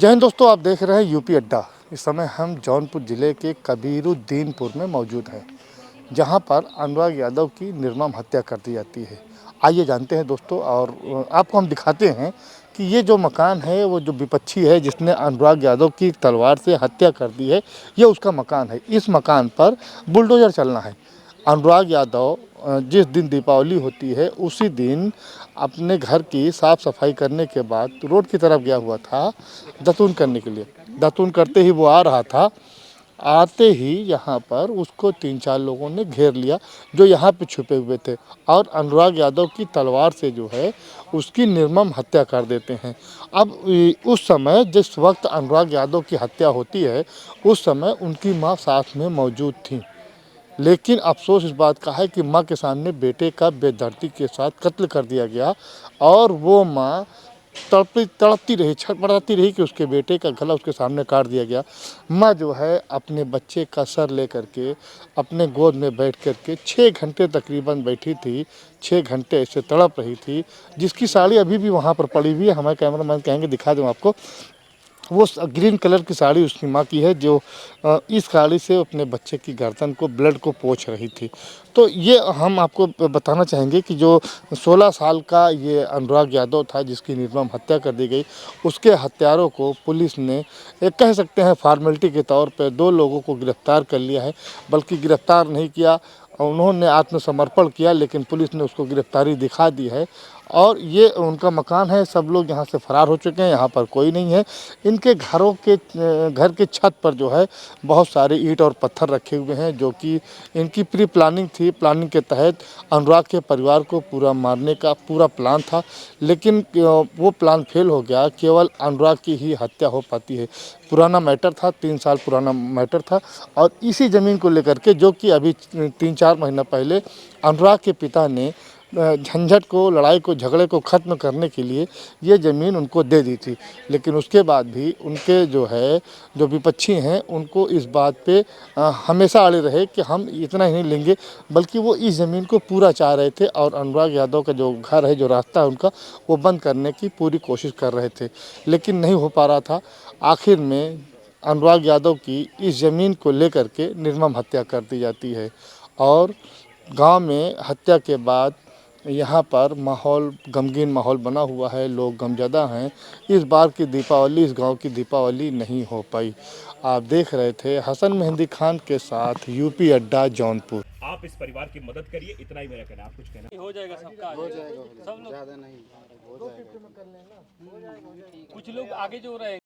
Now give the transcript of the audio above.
जय हिंद दोस्तों, आप देख रहे हैं यूपी अड्डा। इस समय हम जौनपुर ज़िले के कबीरुद्दीनपुर में मौजूद हैं, जहां पर अनुराग यादव की निर्मम हत्या कर दी जाती है। आइए जानते हैं दोस्तों, और आपको हम दिखाते हैं कि ये जो मकान है, वो जो विपक्षी है जिसने अनुराग यादव की तलवार से हत्या कर दी है, ये उसका मकान है। इस मकान पर बुलडोज़र चलना है। अनुराग यादव जिस दिन दीपावली होती है उसी दिन अपने घर की साफ़ सफाई करने के बाद रोड की तरफ गया हुआ था दातून करने के लिए। दातून करते ही वो आ रहा था। आते ही यहाँ पर उसको 3-4 लोगों ने घेर लिया, जो यहाँ पे छुपे हुए थे, और अनुराग यादव की तलवार से जो है उसकी निर्मम हत्या कर देते हैं। अब उस समय जिस वक्त अनुराग यादव की हत्या होती है, उस समय उनकी माँ साथ में मौजूद थी। लेकिन अफ़सोस इस बात का है कि माँ के सामने बेटे का बेदर्दी के साथ कत्ल कर दिया गया, और वो माँ तड़पती रही, छटपटाती रही कि उसके बेटे का गला उसके सामने काट दिया गया। माँ जो है अपने बच्चे का सर लेकर के अपने गोद में बैठ कर के 6 घंटे तकरीबन बैठी थी। 6 घंटे ऐसे तड़प रही थी, जिसकी साड़ी अभी भी वहाँ पर पड़ी हुई है। हमारे कैमरामैन कहेंगे दिखा दूँ आपको। वो ग्रीन कलर की साड़ी उसकी माँ की है, जो इस साड़ी से अपने बच्चे की गर्दन को, ब्लड को पोंछ रही थी। तो ये हम आपको बताना चाहेंगे कि जो 16 साल का ये अनुराग यादव था जिसकी निर्मम हत्या कर दी गई, उसके हत्यारों को पुलिस ने, एक कह सकते हैं फॉर्मेलिटी के तौर पे, 2 लोगों को गिरफ्तार कर लिया है। बल्कि गिरफ्तार नहीं किया, उन्होंने आत्मसमर्पण किया, लेकिन पुलिस ने उसको गिरफ्तारी दिखा दी है। और ये उनका मकान है। सब लोग यहाँ से फरार हो चुके हैं, यहाँ पर कोई नहीं है। इनके घर के छत पर जो है बहुत सारे ईंट और पत्थर रखे हुए हैं, जो कि इनकी प्री प्लानिंग थी। प्लानिंग के तहत अनुराग के परिवार को पूरा मारने का पूरा प्लान था, लेकिन वो प्लान फेल हो गया। केवल अनुराग की ही हत्या हो पाती है। पुराना मैटर था, 3 साल पुराना मैटर था, और इसी ज़मीन को लेकर के, जो कि अभी 3-4 महीना पहले अनुराग के पिता ने झंझट को, लड़ाई को, झगड़े को ख़त्म करने के लिए ये ज़मीन उनको दे दी थी। लेकिन उसके बाद भी उनके जो विपक्षी हैं, उनको इस बात पे हमेशा अड़े रहे कि हम इतना ही नहीं लेंगे, बल्कि वो इस ज़मीन को पूरा चाह रहे थे। और अनुराग यादव का जो घर है, जो रास्ता है उनका, वो बंद करने की पूरी कोशिश कर रहे थे, लेकिन नहीं हो पा रहा था। आखिर में अनुराग यादव की इस ज़मीन को लेकर के निर्मम हत्या कर दी जाती है। और गांव में हत्या के बाद यहाँ पर गमगीन माहौल बना हुआ है, लोग गमज़दा हैं। इस बार की दीपावली, इस गांव की दीपावली नहीं हो पाई। आप देख रहे थे हसन मेहंदी खान के साथ यूपी अड्डा जौनपुर। आप इस परिवार की मदद करिए, इतना ही मेरा कहना है। आप कुछ कहना? हो जाएगा, सबका हो जाएगा, सब लोग ज़्यादा नहीं हो जाएगा। कुछ लोग आगे जो रहे